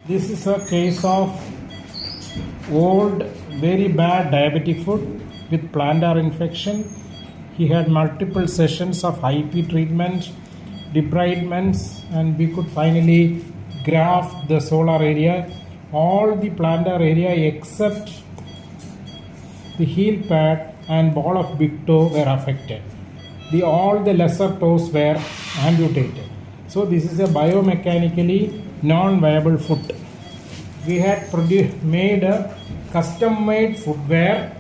This is a case of old, very bad diabetic foot with plantar infection. He had multiple sessions of IP treatment, debridements, and we could finally graft the solar area. All the plantar area except the heel pad and ball of big toe were affected. All the lesser toes were amputated. So this is a biomechanically non-viable foot. We had made a custom-made footwear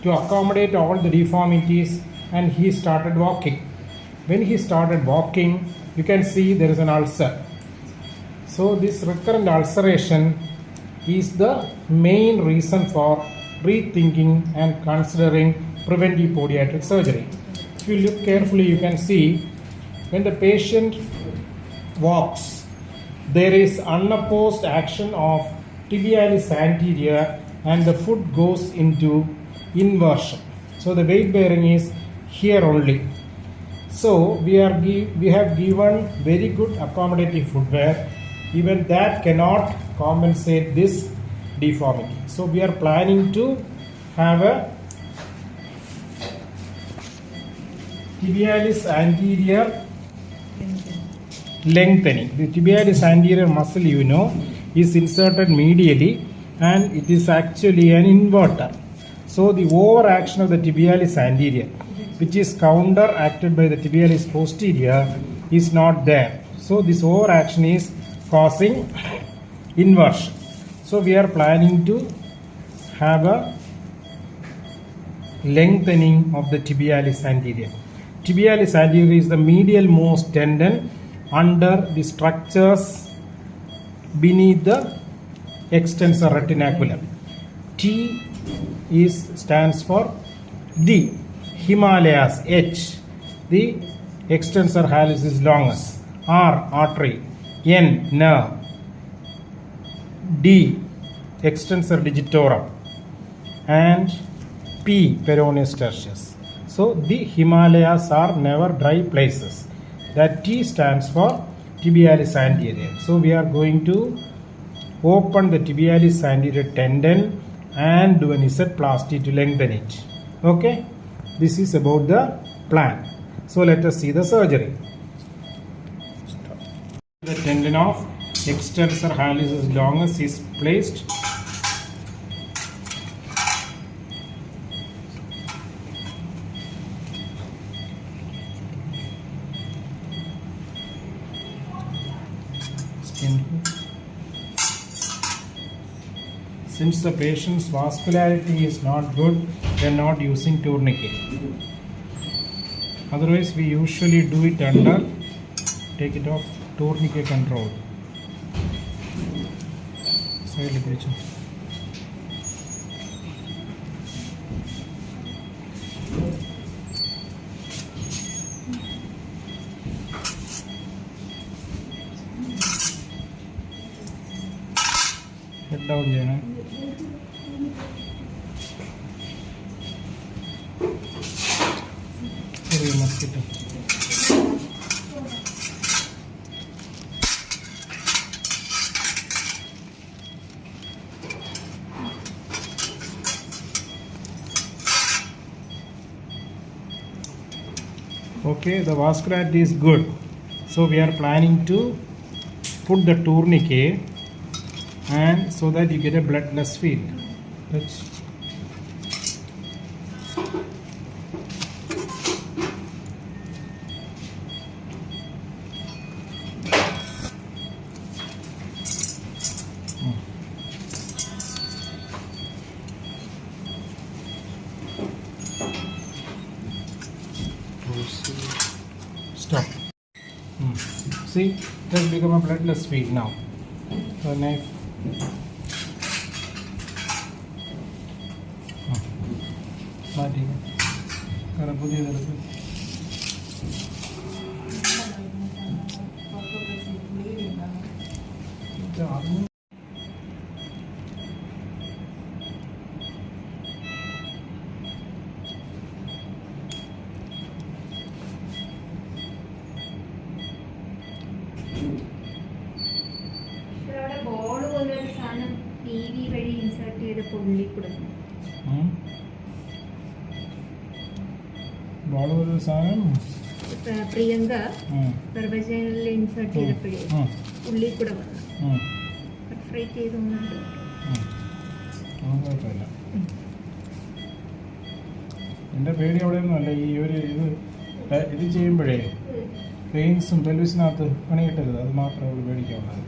to accommodate all the deformities, and he started walking. When he started walking, you can see there is an ulcer. So this recurrent ulceration is the main reason for rethinking and considering preventive podiatric surgery. If you look carefully, you can see when the patient walks, there is unopposed action of tibialis anterior and the foot goes into inversion. So the weight bearing is here only. So we have given very good accommodative footwear. Even that cannot compensate this deformity. So we are planning to have a tibialis anterior lengthening. The tibialis anterior muscle, is inserted medially and it is actually an inverter. So the overaction of the tibialis anterior, which is counteracted by the tibialis posterior, is not there. So this overaction is causing inversion. So we are planning to have a lengthening of the tibialis anterior. Tibialis anterior is the medial most tendon under the structures beneath the extensor retinaculum. T stands for D. Himalayas. H, the extensor hallucis longus. R, artery. N, nerve. D, extensor digitorum. And P, peroneus tertius. So the Himalayas are never dry places. That T stands for tibialis anterior. So we are going to open the tibialis anterior tendon and do an Z-plasty to lengthen it. Okay, this is about the plan. So let us see the surgery. The tendon of extensor hallucis longus is placed. Since the patient's vascularity is not good, we are not using tourniquet. Otherwise, we usually do it under, take it off, tourniquet control. Head down, Jana. Mosquito. Okay, the vascularity is good. So we are planning to put the tourniquet and so that you get a bloodless field. Touch. Stop. See, it has become a bloodless field now. The knife. Priyanka ഗർഭചൈനലിൽ insert ചെയ്തപ്പോഴേ ഉള്ളിൽ കൂടെ വന്നു പെർഫറേറ്റ് ചെയ്തൊന്നുണ്ട്. കുഴപ്പമില്ല. എൻ്റെ പേടി അവിടെയൊന്നും അല്ല. ഈ ഒരു ഇത് ചെയ്യുമ്പോഴേ പെയിൻസും പെൽവിസിനകത്ത് പണി കിട്ടരുത്, അത് മാത്രമേ ഉള്ളൂ പേടിക്കാനുള്ളത്.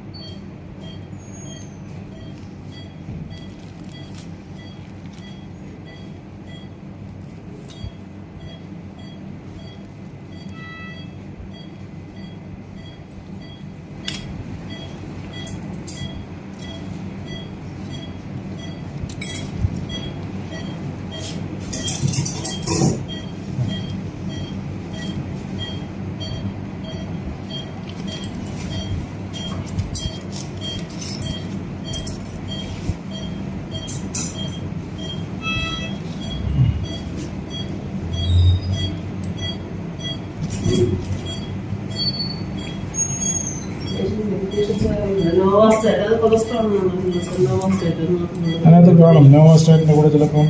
അതിനകത്ത് കാണും നോവാസ്റ്റേറ്റിൻ്റെ കൂടെ ചിലപ്പം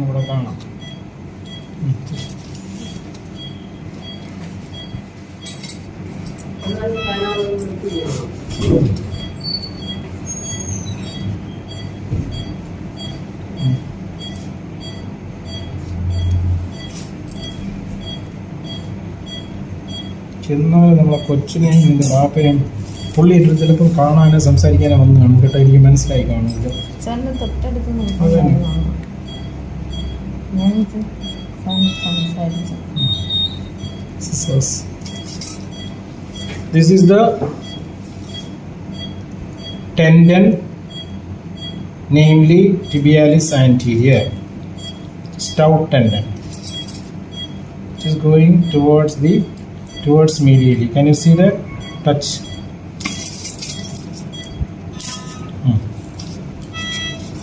കൂടെ കാണാം. ചെന്നാൽ നമ്മളെ കൊച്ചിനെയും നിന്റെ ബാപ്പയും പുള്ളി ഇട്ടിട്ട് ചിലപ്പോൾ കാണാനോ സംസാരിക്കാനോ വന്ന് കാണും കേട്ടോ. എനിക്ക് മനസ്സിലായി കാണുമല്ലോ. This is the tendon, namely tibialis anterior, stout tendon, which is going towards medially. Can you see that? Touch.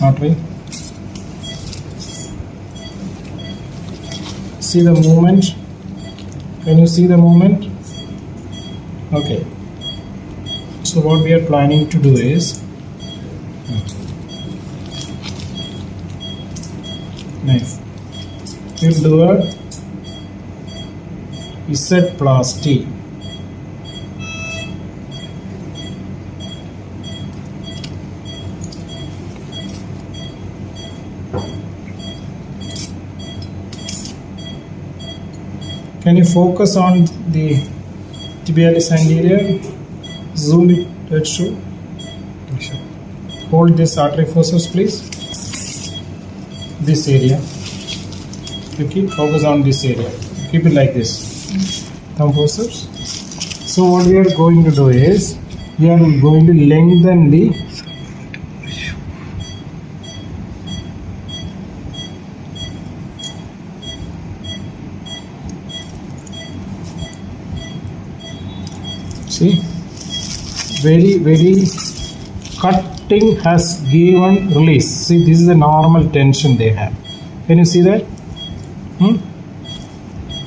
Not right. See the movement? Can you see the movement? Okay. So what we are planning to do is next we'll do a Z-plasty. Can you focus on the tibialis anterior? Zoom it. Let's show. Hold this artery forceps, please. This area. You keep focus on this area. Keep it like this. Thumb forceps. So what we are going to do is we are going to lengthen the see very cutting has given release. See, this is the normal tension they have. Can you see that?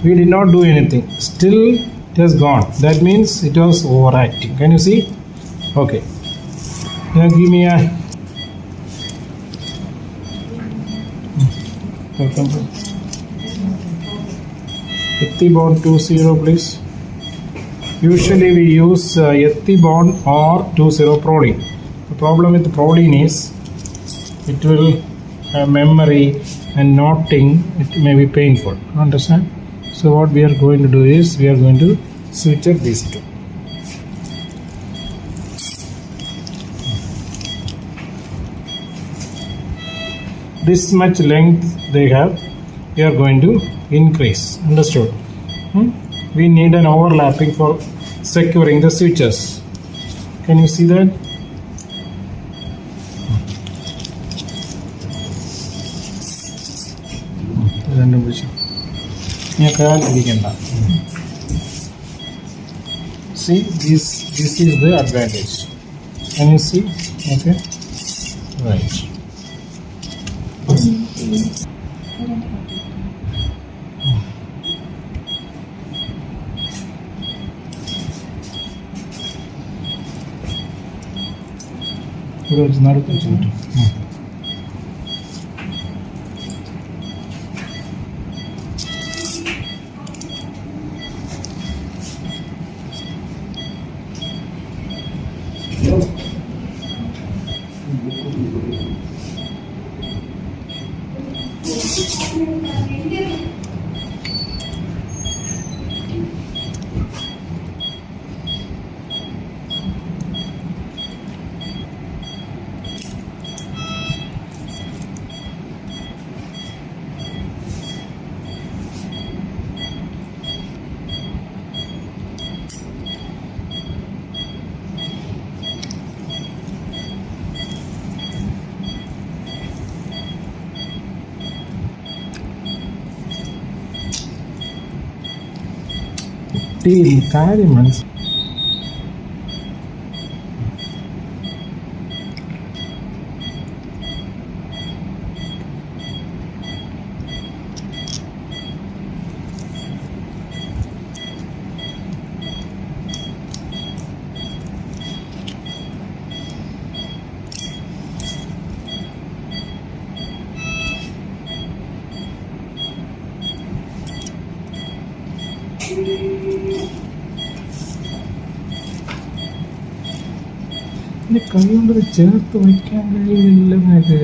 We did not do anything, still it has gone. That means it was overacting. Can you see? Okay, now give me a Ethibond 20, please. Usually we use Ethibond or 20 proline. The problem with the proline is it will have memory and knotting. It may be painful. Understand? So what we are going to do is we are going to switch up these two. This much length they have, we are going to increase. Understood? We need an overlapping for securing the switches. Can you see that? See, this is the advantage. Can you see? Okay, right. ഇവിടെ വെച്ച് നടുക്ക് വെച്ച് കിട്ടും. കാര്യം മനസ്സിലായി. ഇനി കൈ കൊണ്ട് ചേർത്ത് വയ്ക്കാൻ കഴിയുന്നില്ല എന്നൊക്കെ.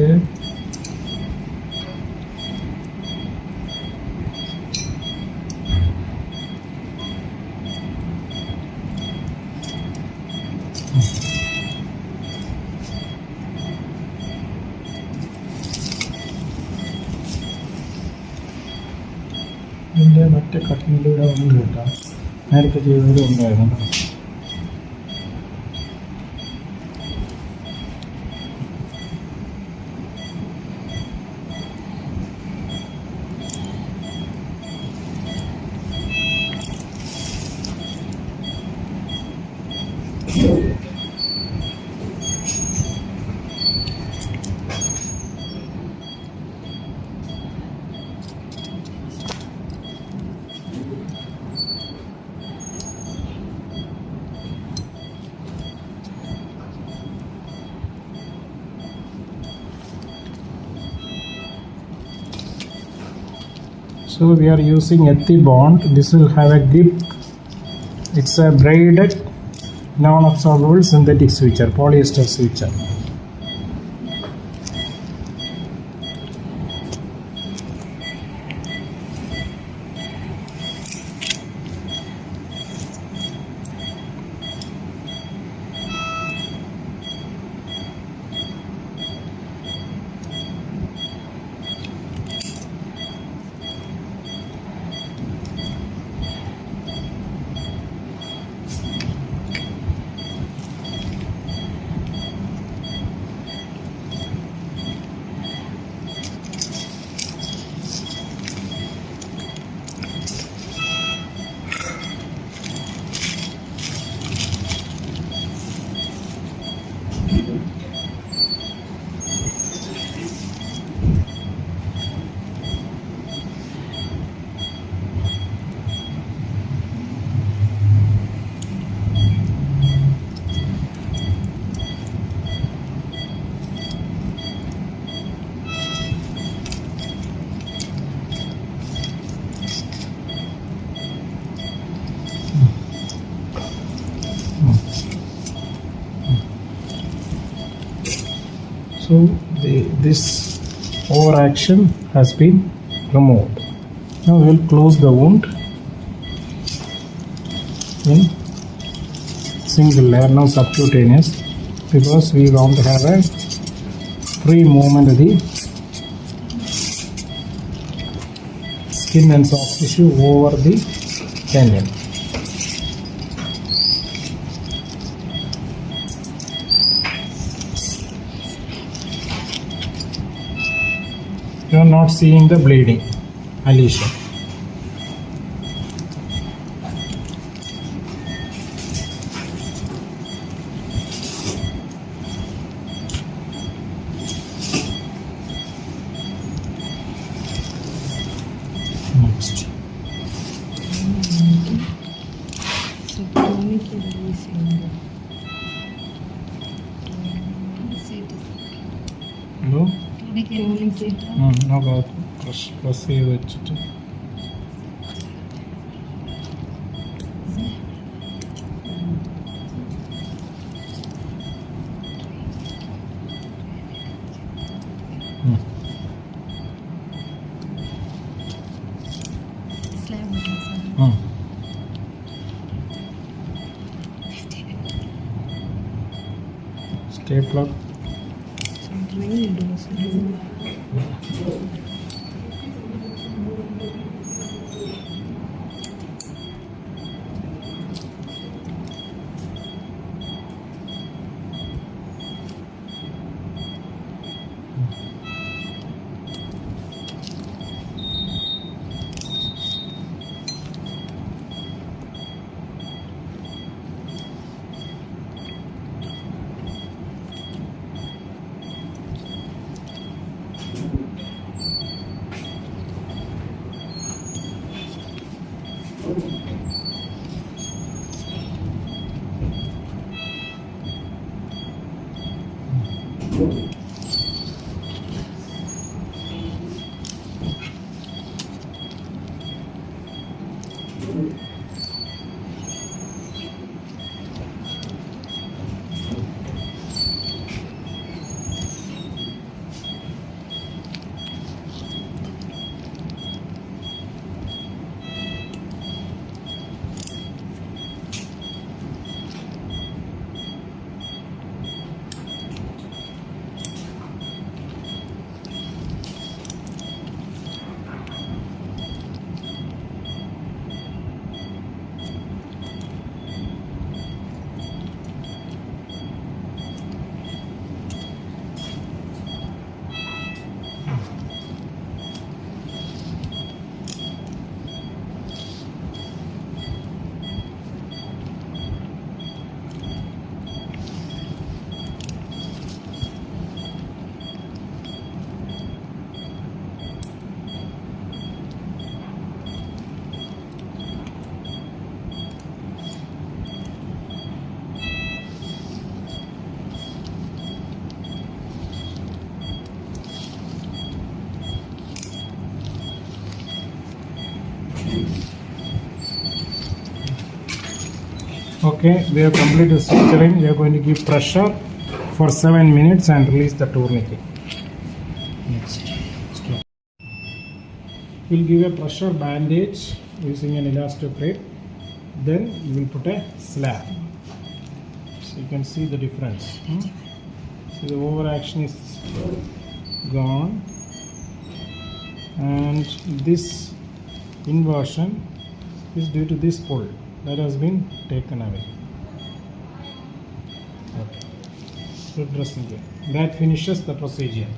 ഇതിൻ്റെ മറ്റേ കട്ടിലൂടെ ഉണ്ട് കേട്ടോ, നേരത്തെ ചെയ്തതിലും ഉണ്ടായിരുന്നു. So we are using Ethibond. This will have a grip. It's a braided non-absorbable synthetic switcher, polyester switcher. So this overaction has been removed. Now we will close the wound in single layer, now subcutaneous, because we want to have a free movement of the skin and soft tissue over the tendon. You are not seeing the bleeding, Alicia. Next. See എന്തോ clinic നോക്കാം. Press ചെയ്ത് വെച്ചിട്ട് stapler. Okay, we have completed suturing. We are going to give pressure for 7 minutes and release the tourniquet. Next, stop. We'll give a pressure bandage using an elastoplate. Then you will put a slab. So you can see the difference. So the overaction is gone, and this inversion is due to this pull that has been taken away. Okay. Good dressing here. That finishes the procedure.